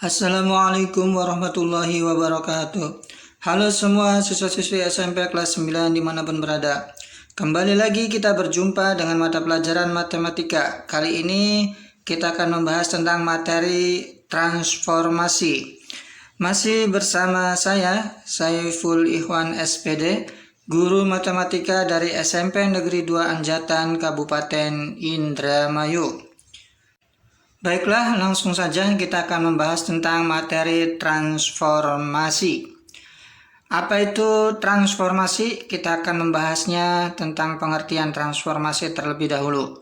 Assalamualaikum warahmatullahi wabarakatuh. Halo semua siswa-siswi SMP kelas 9 dimanapun berada. Kembali lagi kita berjumpa dengan mata pelajaran matematika. Kali ini kita akan membahas tentang materi transformasi. Masih bersama saya, Saiful Ikhwan SPD, guru matematika dari SMP Negeri 2 Anjatan Kabupaten Indramayu. Baiklah, langsung saja kita akan membahas tentang materi transformasi. Apa itu transformasi? Kita akan membahasnya tentang pengertian transformasi terlebih dahulu.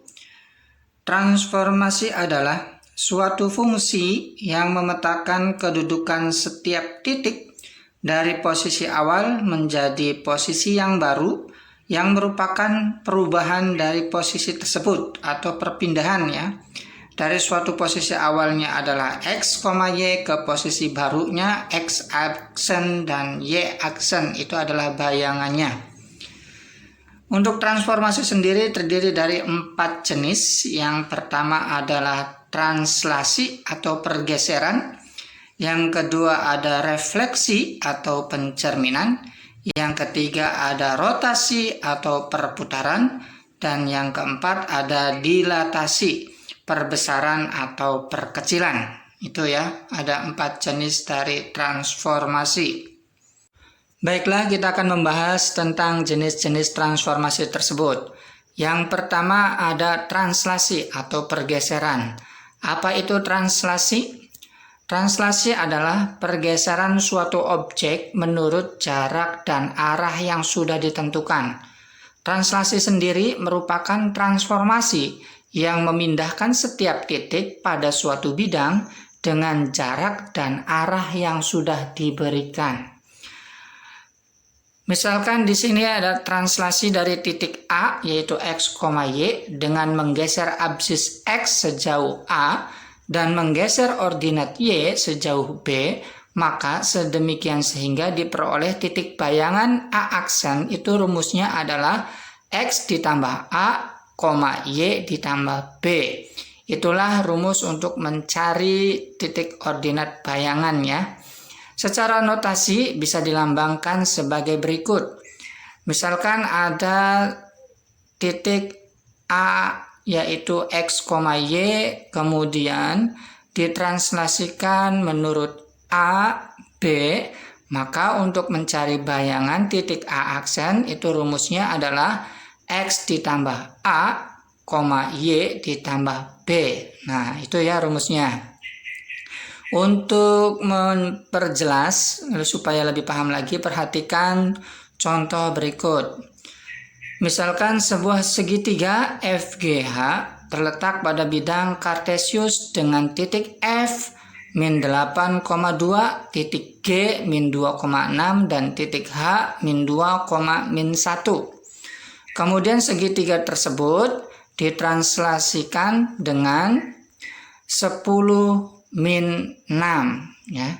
Transformasi adalah suatu fungsi yang memetakan kedudukan setiap titik dari posisi awal menjadi posisi yang baru yang merupakan perubahan dari posisi tersebut atau perpindahan ya. Dari suatu posisi awalnya adalah X, Y ke posisi barunya X aksen dan Y aksen, itu adalah bayangannya. Untuk transformasi sendiri terdiri dari 4 jenis. Yang pertama adalah translasi atau pergeseran. Yang kedua ada refleksi atau pencerminan. Yang ketiga ada rotasi atau perputaran. Dan yang keempat ada dilatasi, perbesaran atau perkecilan. Itu ya, ada 4 jenis dari transformasi. Baiklah, kita akan membahas tentang jenis-jenis transformasi tersebut. Yang pertama ada translasi atau pergeseran. Apa itu translasi? Translasi adalah pergeseran suatu objek menurut jarak dan arah yang sudah ditentukan. Translasi sendiri merupakan transformasi yang memindahkan setiap titik pada suatu bidang dengan jarak dan arah yang sudah diberikan. Misalkan di sini ada translasi dari titik A yaitu X, Y dengan menggeser absis X sejauh A dan menggeser ordinat Y sejauh B, maka sedemikian sehingga diperoleh titik bayangan A aksen. Itu rumusnya adalah X ditambah A, Y ditambah B. Itulah rumus untuk mencari titik ordinat bayangan ya. Secara notasi bisa dilambangkan sebagai berikut. Misalkan ada titik A yaitu X, Y, kemudian ditranslasikan menurut A, B, maka untuk mencari bayangan titik A aksen itu rumusnya adalah X ditambah A, Y ditambah B. Nah, itu ya rumusnya. Untuk memperjelas supaya lebih paham lagi, perhatikan contoh berikut. Misalkan sebuah segitiga FGH terletak pada bidang kartesius dengan titik F min 8,2, titik G min 2,6 dan titik H min 2, min 1. Kemudian segitiga tersebut ditranslasikan dengan 10 min 6 ya.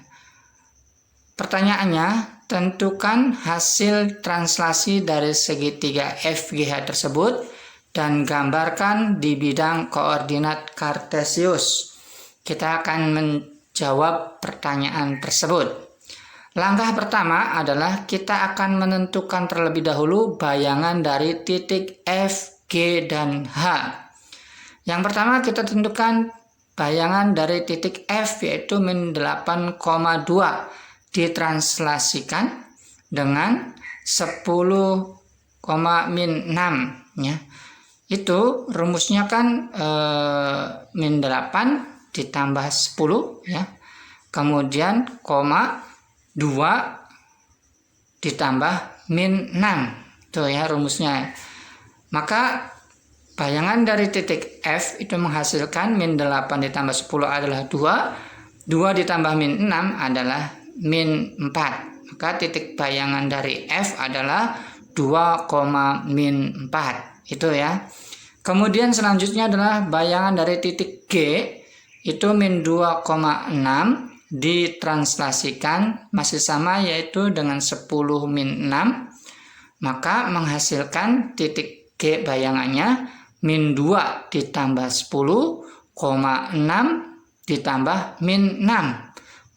Pertanyaannya, tentukan hasil translasi dari segitiga FGH tersebut dan gambarkan di bidang koordinat kartesius. Kita akan menjawab pertanyaan tersebut. Langkah pertama adalah kita akan menentukan terlebih dahulu bayangan dari titik F, G, dan H. Yang pertama kita tentukan bayangan dari titik F yaitu min 8,2 ditranslasikan dengan 10, min 6 ya. Itu rumusnya kan min 8 ditambah 10 ya. Kemudian koma 2 ditambah min 6. Itu ya rumusnya. Maka bayangan dari titik F itu menghasilkan min 8 ditambah 10 adalah 2. 2 ditambah min 6 adalah min 4. Maka titik bayangan dari F adalah 2, min 4. Itu ya. Kemudian selanjutnya adalah bayangan dari titik G itu min 2,6 ditranslasikan masih sama yaitu dengan 10 min 6, maka menghasilkan titik G bayangannya min 2 ditambah 10, 6 ditambah min 6.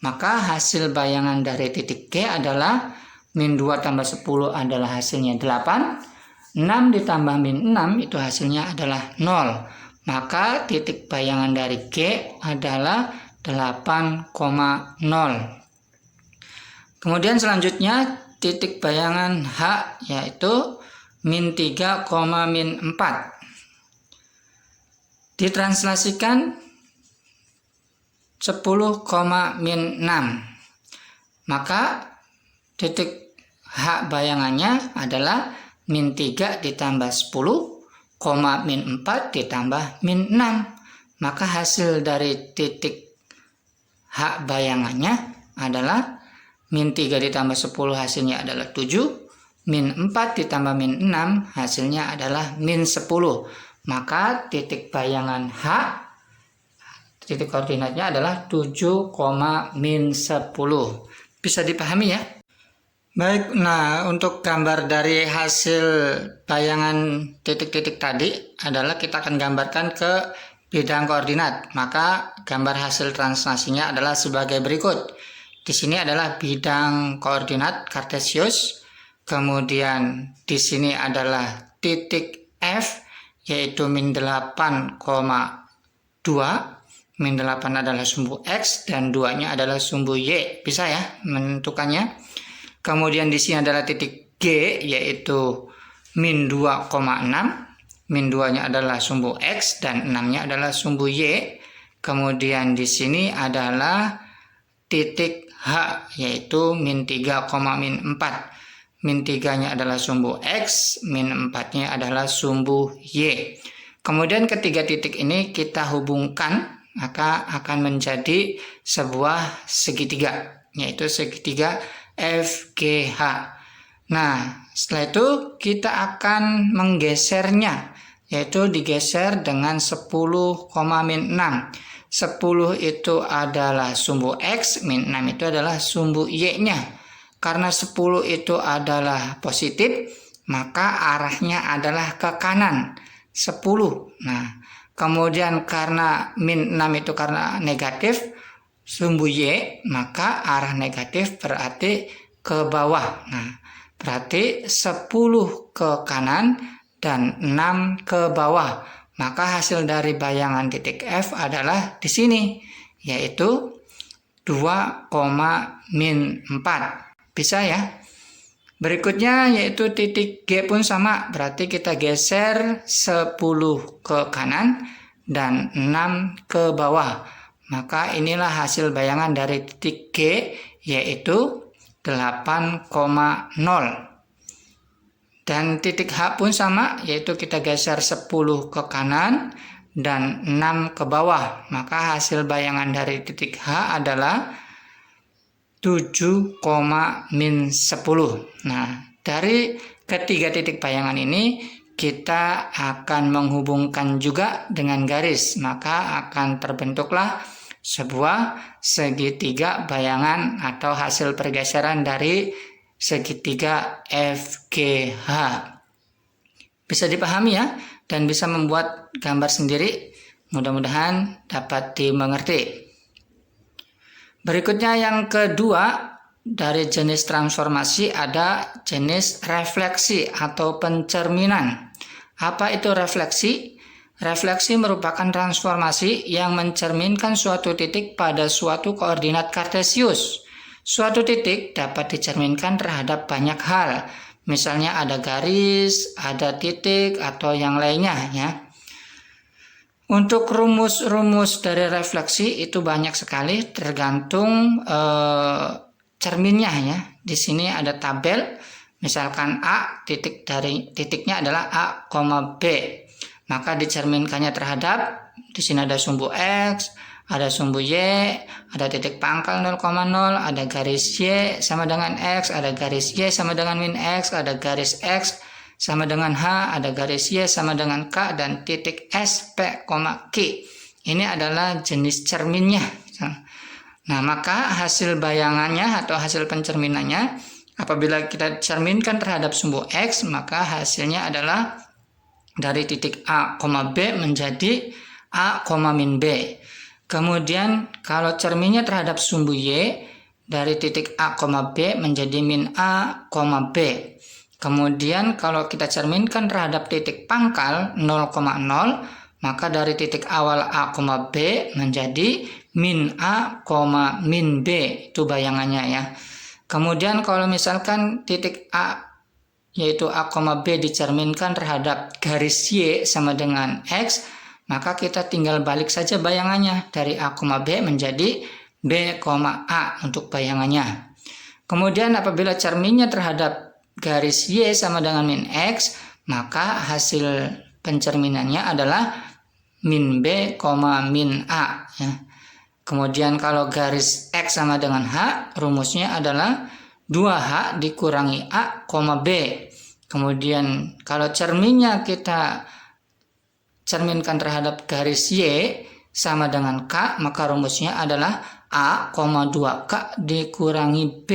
maka hasil bayangan dari titik G adalah min 2 tambah 10 adalah hasilnya 8, 6 ditambah min 6 itu hasilnya adalah 0. Maka titik bayangan dari G adalah 8,0. Kemudian selanjutnya titik bayangan H yaitu min 3, min 4. Ditranslasikan 10, min 6. Maka titik H bayangannya adalah min 3 ditambah 10, min 4 ditambah min 6. Maka hasil dari titik H bayangannya adalah min 3 ditambah 10 hasilnya adalah 7, min 4 ditambah min 6 hasilnya adalah min 10. Maka titik bayangan H, titik koordinatnya adalah 7, min 10. Bisa dipahami ya? Baik, nah untuk gambar dari hasil bayangan titik-titik tadi adalah kita akan gambarkan ke bidang koordinat. Maka gambar hasil translasinya adalah sebagai berikut. Di sini adalah bidang koordinat Kartesius. Kemudian di sini adalah titik F yaitu min 8,2. Min 8 adalah sumbu X dan 2-nya adalah sumbu Y. Bisa ya menentukannya. Kemudian di sini adalah titik G yaitu min 2,6. Min 2-nya adalah sumbu X dan 6-nya adalah sumbu Y. Kemudian di sini adalah titik H yaitu min 3, min 4. Min 3-nya adalah sumbu X, min 4-nya adalah sumbu Y. Kemudian ketiga titik ini kita hubungkan, maka akan menjadi sebuah segitiga, yaitu segitiga FGH. Nah, setelah itu kita akan menggesernya, yaitu digeser dengan 10, min 6. 10 itu adalah sumbu X, min 6 itu adalah sumbu Y-nya. Karena 10 itu adalah positif, maka arahnya adalah ke kanan, 10. Nah, kemudian karena min 6 itu karena negatif, sumbu Y, maka arah negatif berarti ke bawah. Nah, berarti 10 ke kanan dan 6 ke bawah. Maka hasil dari bayangan titik F adalah di sini, yaitu 2, min 4. Bisa ya? Berikutnya yaitu titik G pun sama, berarti kita geser 10 ke kanan dan 6 ke bawah. Maka inilah hasil bayangan dari titik G, yaitu 8,0. Dan titik H pun sama, yaitu kita geser 10 ke kanan dan 6 ke bawah. Maka hasil bayangan dari titik H adalah 7, min 10. Nah, dari ketiga titik bayangan ini kita akan menghubungkan juga dengan garis. Maka akan terbentuklah sebuah segitiga bayangan atau hasil pergeseran dari segitiga FGH. Bisa dipahami ya, dan bisa membuat gambar sendiri. Mudah-mudahan dapat dimengerti. Berikutnya yang kedua, dari jenis transformasi ada jenis refleksi atau pencerminan. Apa itu refleksi? Refleksi merupakan transformasi yang mencerminkan suatu titik pada suatu koordinat Kartesius. Suatu titik dapat dicerminkan terhadap banyak hal, misalnya ada garis, ada titik, atau yang lainnya ya. Untuk rumus-rumus dari refleksi itu banyak sekali, tergantung cerminnya ya. Di sini ada tabel, misalkan A, titiknya adalah A, B, maka dicerminkannya terhadap, di sini ada sumbu X, ada sumbu Y, ada titik pangkal 0,0, ada garis Y sama dengan X, ada garis Y sama dengan min X, ada garis X sama dengan H, ada garis Y sama dengan K, dan titik S, P, Q. Ini adalah jenis cerminnya. Nah, maka hasil bayangannya atau hasil pencerminannya, apabila kita cerminkan terhadap sumbu X, maka hasilnya adalah dari titik A, B menjadi A, min B. Kemudian kalau cerminnya terhadap sumbu Y dari titik A, B menjadi min A, B. Kemudian kalau kita cerminkan terhadap titik pangkal 0,0, maka dari titik awal A, B menjadi min A, min B. Itu bayangannya ya. Kemudian kalau misalkan titik A yaitu A, B dicerminkan terhadap garis Y sama dengan X, maka kita tinggal balik saja bayangannya dari A, B menjadi B, A untuk bayangannya. Kemudian apabila cerminnya terhadap garis Y sama dengan min X, maka hasil pencerminannya adalah min B, min A. Ya. Kemudian kalau garis X sama dengan H, rumusnya adalah 2H dikurangi A, B. Kemudian kalau cerminnya kita cerminkan terhadap garis Y sama dengan K, maka rumusnya adalah A, 2K dikurangi B.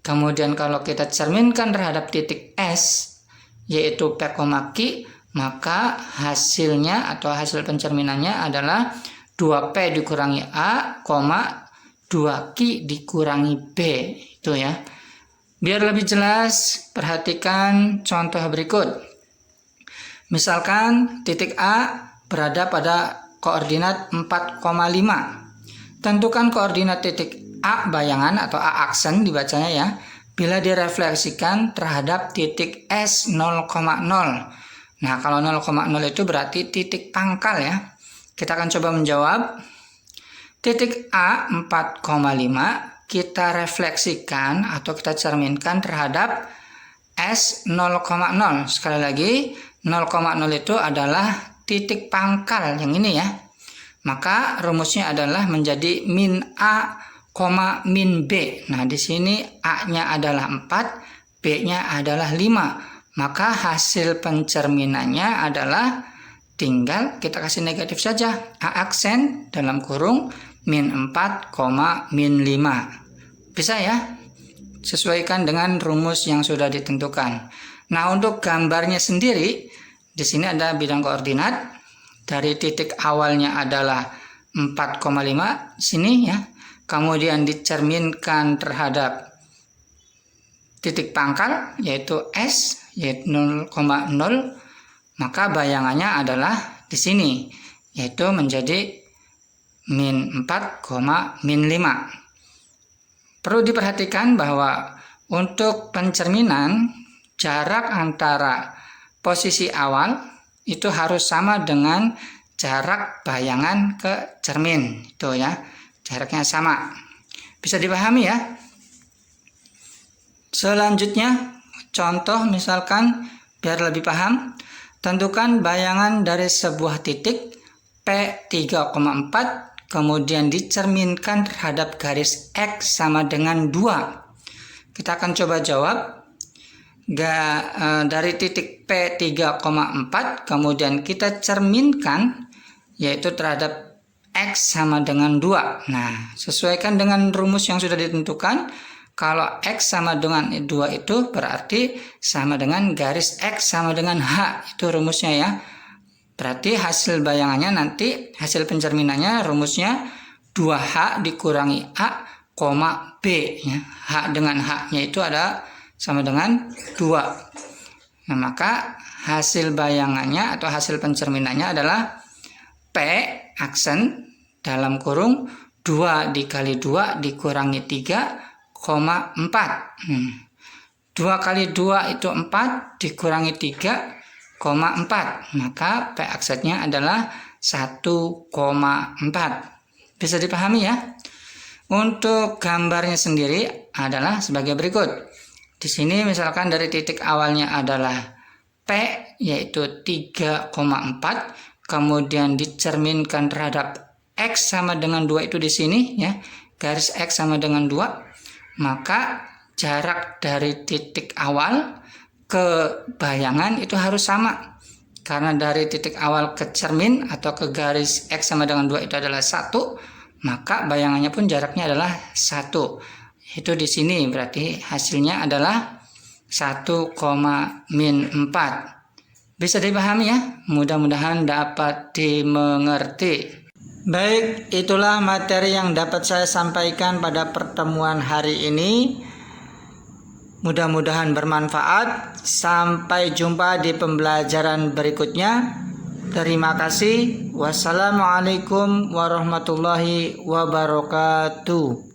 Kemudian kalau kita cerminkan terhadap titik S, yaitu P, Q, maka hasilnya atau hasil pencerminannya adalah 2P dikurangi A, 2Q dikurangi B. Itu ya. Biar lebih jelas, perhatikan contoh berikut. Misalkan titik A berada pada koordinat 4,5. Tentukan koordinat titik A bayangan atau A aksen dibacanya ya, bila direfleksikan terhadap titik S 0,0. Nah, kalau 0,0 itu berarti titik pangkal ya. Kita akan coba menjawab. Titik A 4,5 kita refleksikan atau kita cerminkan terhadap S 0,0. Sekali lagi, 0,0 itu adalah titik pangkal yang ini ya. Maka rumusnya adalah menjadi min A, min B. Nah, di sini A-nya adalah 4, B-nya adalah 5. Maka hasil pencerminannya adalah tinggal kita kasih negatif saja. A aksen dalam kurung min 4, min 5. Bisa ya? Sesuaikan dengan rumus yang sudah ditentukan. Nah, untuk gambarnya sendiri, di sini ada bidang koordinat. Dari titik awalnya adalah 4,5 sini ya. Kemudian dicerminkan terhadap titik pangkal yaitu S yaitu 0,0, maka bayangannya adalah di sini yaitu menjadi min 4, min 5. Perlu diperhatikan bahwa untuk pencerminan jarak antara posisi awal itu harus sama dengan jarak bayangan ke cermin. Itu ya, jaraknya sama. Bisa dipahami ya? Selanjutnya, contoh misalkan biar lebih paham, tentukan bayangan dari sebuah titik P3,4 kemudian dicerminkan terhadap garis X sama dengan 2. Kita akan coba jawab. Dari titik P3,4 kemudian kita cerminkan yaitu terhadap X sama dengan 2. Nah, sesuaikan dengan rumus yang sudah ditentukan. Kalau X sama dengan 2 itu berarti sama dengan garis X sama dengan H. Itu rumusnya ya. Berarti hasil bayangannya nanti, hasil pencerminannya rumusnya 2H dikurangi A, B. Ya. H dengan H-nya itu ada sama dengan 2. Nah, maka hasil bayangannya atau hasil pencerminannya adalah P aksen dalam kurung 2 dikali 2 dikurangi 3,4. 2 kali 2 itu 4 dikurangi 3,4. Maka P aksennya adalah 1,4. Bisa dipahami ya? Untuk gambarnya sendiri adalah sebagai berikut. Di sini misalkan dari titik awalnya adalah P yaitu 3,4 kemudian dicerminkan terhadap X sama dengan 2 itu di sini ya. Garis X sama dengan 2. Maka jarak dari titik awal ke bayangan itu harus sama. Karena dari titik awal ke cermin atau ke garis X sama dengan 2 itu adalah 1, maka bayangannya pun jaraknya adalah 1. Itu di sini berarti hasilnya adalah 1, min 4. Bisa dipahami ya? Mudah-mudahan dapat dimengerti. Baik, itulah materi yang dapat saya sampaikan pada pertemuan hari ini. Mudah-mudahan bermanfaat. Sampai jumpa di pembelajaran berikutnya. Terima kasih. Wassalamualaikum warahmatullahi wabarakatuh.